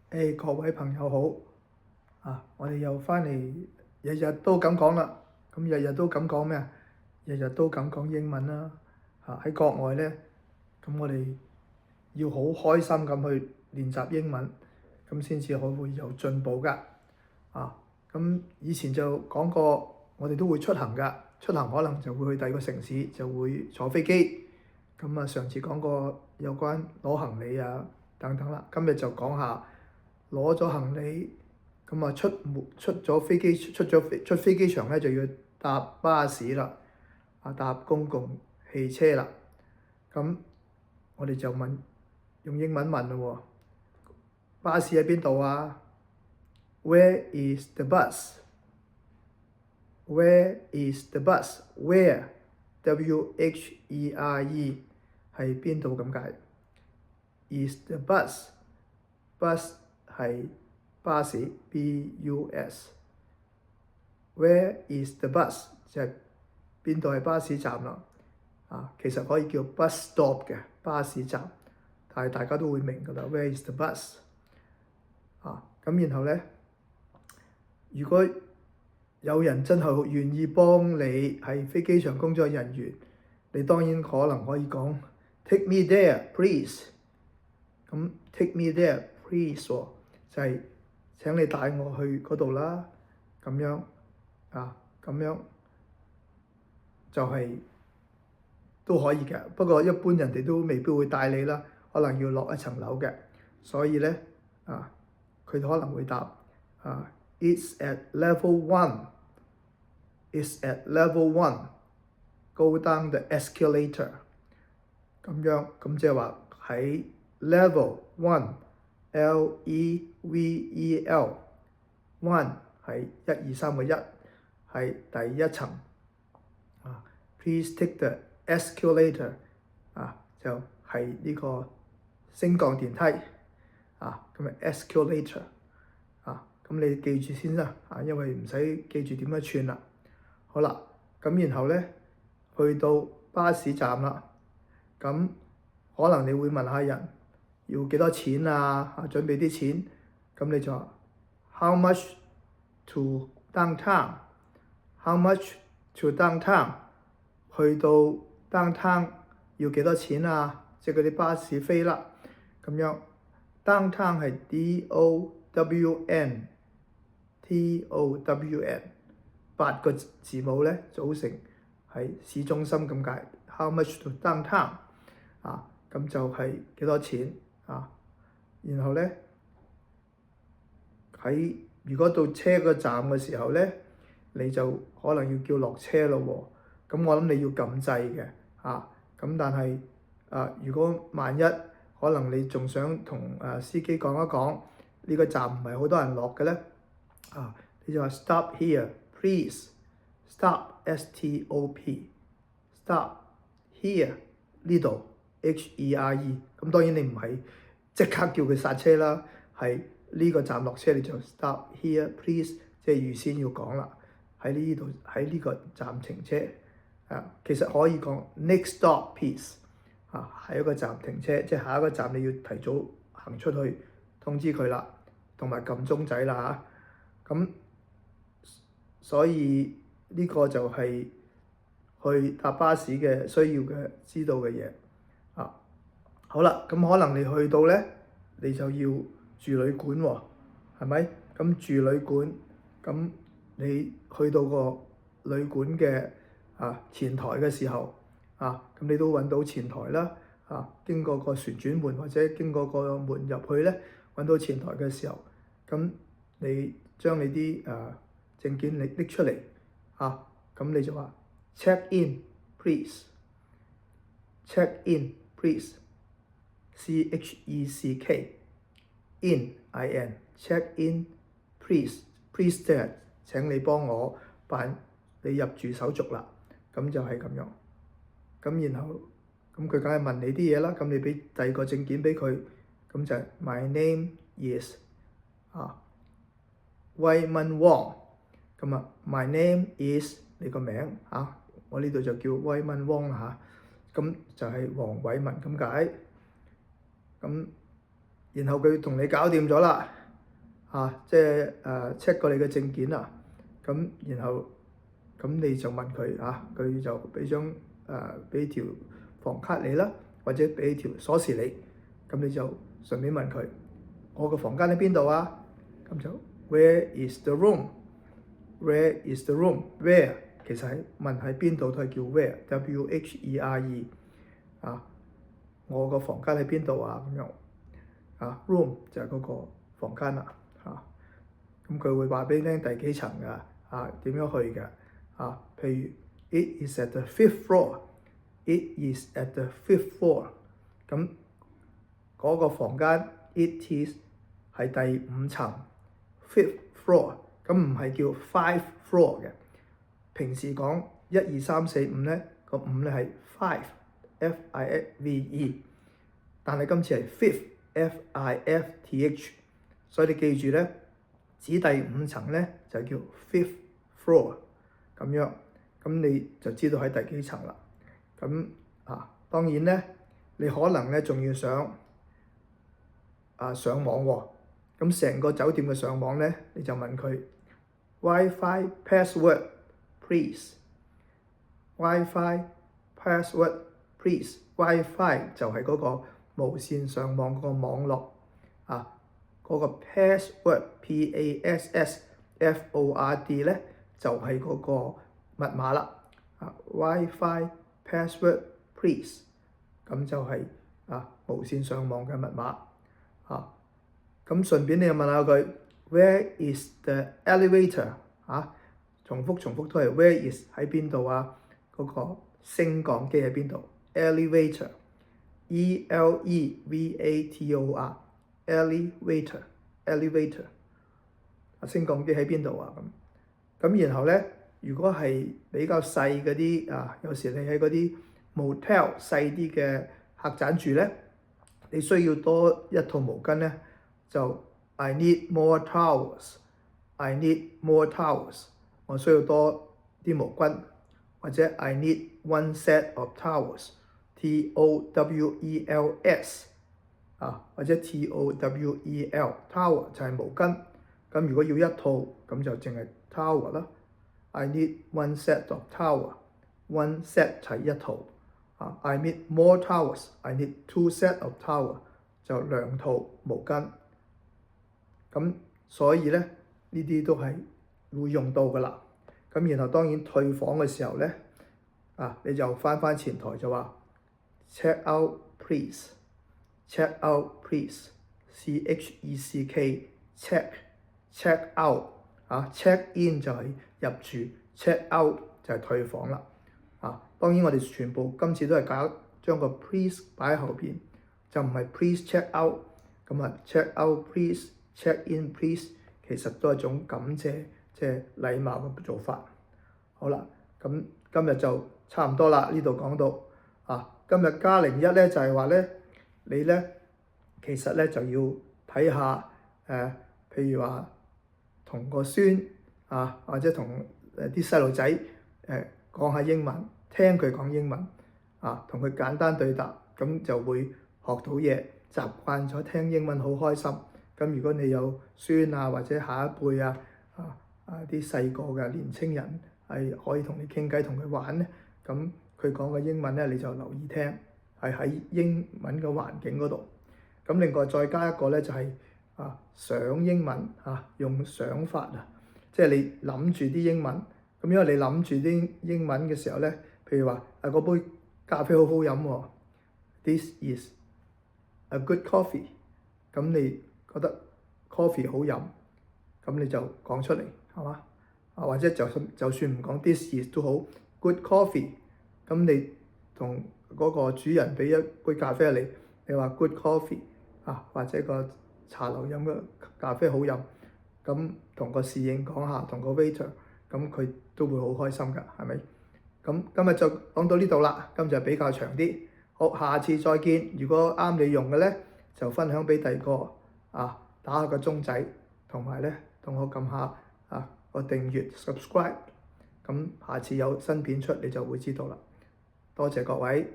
各位朋友好我哋又翻嚟，日日都咁講啦。咁日日都咁講咩啊？日日都咁講英文啦。喺國外呢，咁我哋要好開心咁去練習英文，咁先至會有進步㗎。咁以前就講過，我哋都會出行㗎。出行可能就會去第二個城市，就會坐飛機。咁上次講過有關攞行李等等啦。今日就講下攞咗行李，咁出飛機場咧就要搭巴士啦，搭公共汽車啦。咁我哋就用英文問咯喎，巴士喺邊度啊？Where is the bus? Where is the bus? Where, W-H-E-R-E 係邊度咁解？ Is the bus? Bus 係巴士 B-U-S。 Where is the bus? 就係邊度係巴士站啦。其實可以叫 bus stop 嘅巴士站，但係大家都會明㗎啦。Where is the bus? 咁然後呢，如果有人真係願意幫你係飛機場工作人員，你當然可能可以講 Take me there, please。咁 Take me there, please 就係請你帶我去嗰度啦。咁樣就係都可以嘅。不過一般人哋都未必會帶你啦，可能要落一層樓嘅。所以呢，佢可能會答It's at level one. It's at level one. Go down the escalator。咁即係話喺 level one, L-E-V-E-L one 係1、2、3個1，係第一層。Please take the escalator。就係呢個升降電梯。咁escalator。咁你記住先啦，因為唔使記住點樣串啦。好啦，咁然後呢，去到巴士站啦，咁可能你會問下人要幾多錢準備啲錢，咁你就話 How much to downtown? How much to downtown? 去到 downtown 要幾多錢即係嗰啲巴士飛啦。咁樣 downtown 係 D-O-W-N。T-O-W-N 8個字母咧組成係市中心咁解。How much to downtown？咁就係幾多錢然後咧如果到車個站嘅時候咧，你就可能要叫落車咯喎。咁我諗你要撳掣嘅咁但係如果萬一可能你仲想同司機講一講呢個站唔係好多人落嘅咧。你就話 Stop here, please. Stop, S-T-O-P. Stop here 呢度 H-E-R-E。咁當然你唔係即刻叫佢剎車啦，係呢個站落車你就 Stop here, please，即係預先要講啦。喺呢個站停車。其實可以講 Next stop, please。下一個站停車，即係下一個站你要提早行出去通知佢啦，同埋撳鐘仔啦咁所以呢個就係去搭巴士嘅需要嘅知道嘅嘢好啦，咁可能你去到呢，你就要住旅館喎，係咪？咁住旅館，咁你去到個旅館嘅前台嘅時候咁你都揾到前台啦經過個旋轉門或者經過個門入去呢，揾到前台嘅時候，咁你將你啲證件拎出嚟咁你就話 check in please。 check in please。 C-H-E-C-K in I-N check in please。 please there 請你幫我辦你入住手續啦。咁就係咁樣。咁然後佢梗係問你啲嘢啦，咁你俾第二個證件俾佢，咁就係 My name is Wai-man Wong。咁My name is 你個名我呢度就叫 Wai-man Wong 啦咁就係黃偉文咁解。咁然後佢同你搞掂咗啦，即係check 過你嘅證件啦，咁然後咁你就問佢佢就俾條房卡你啦，或者俾條鎖匙你，咁你就順便問佢：我個房間喺邊度啊？咁就 Where is the room？Where is the room？Where 其實係問喺邊度都係叫 where，W-H-E-R-E 我個房間喺邊度啊？咁樣room 就係嗰個房間啦咁佢會話俾你聽第幾層㗎點樣去嘅譬如 It is at the 5th floor。It is at the 5th floor。咁嗰個房間 It is 係第5層 5th floor。咁唔係叫 5th floor 嘅。平時講1、2、3、4、5咧，個5咧係 five，F-I-V-E， 但係今次係 fifth，F-I-F-T-H， 所以你記住咧，指第5層咧就叫 fifth floor 咁樣，咁你就知道喺第幾層啦。咁當然咧，你可能咧仲要上網喎。咁成個酒店嘅上網咧，你就問佢 WiFi password please。WiFi password please。WiFi 就係嗰個無線上網嗰個網絡嗰個 password P-A-S-S-F-O-R-D 咧就係嗰個密碼啦。WiFi password please， 咁就係無線上網嘅密碼咁順便你又問下佢 Where is the elevator？ 重複都係 Where is 喺邊度嗰個升降機喺邊度 ？Elevator E-L-E-V-A-T-O-R elevator 升降機喺邊度咁然後咧，如果係比較細嗰啲有時你喺嗰啲 motel 細啲嘅客棧住咧，你需要多一套毛巾咧，就 I need more towels。I need more towels。我需要多啲毛巾，或者 I need one set of towels。T-O-W-E-L-S 或者 T-O-W-E-L towel 就係毛巾。咁如果要一套咁就淨係 towel 啦。I need one set of towel。One set 就係一套。I need more towels。I need two set of towel 就2套毛巾。咁所以咧呢啲都係會用到噶啦。咁然後當然退房嘅時候咧你就翻前台就話 check out please。check out please。C-H-E-C-K check out check in 就係入住 ，check out 就係退房啦。當然我哋全部今次都係將個 please 擺喺後邊，就唔係 please check out。咁check out please，check in please， 其實都係一種感謝，即係禮貌嘅做法。好啦，咁今日就差唔多啦，呢度講到今日加01咧就係話咧，你咧其實咧就要睇下譬如話同個孫或者同啲細路仔講下英文，聽佢講英文同佢簡單對答，咁就會學到嘢，習慣咗聽英文好開心。咁如果你有孫或者下一輩啲細個嘅年青人係可以同你傾偈同佢玩咧，咁佢講嘅英文咧你就留意聽，係喺英文嘅環境嗰度。咁另外再加一個咧就係想英文用想法即係你諗住啲英文。咁因為你諗住啲英文嘅時候咧，譬如話嗰杯咖啡好好飲喎，This is a good coffee。咁你覺得 coffee 好飲，咁你就講出嚟係嘛？或者就算唔講 this is 都好 good coffee。咁你同嗰個主人俾一杯咖啡你，你話 good coffee 或者個茶樓飲嘅咖啡好飲，咁同個侍應講下，同個 waiter， 咁佢都會好開心㗎，係咪？咁今日就講到呢度啦，今日比較長啲。好，下次再見。如果啱你用嘅咧，就分享俾第二個打下個鐘仔，同埋咧同我撳下個訂閱 subscribe。咁下次有新片出，你就會知道啦。多謝各位。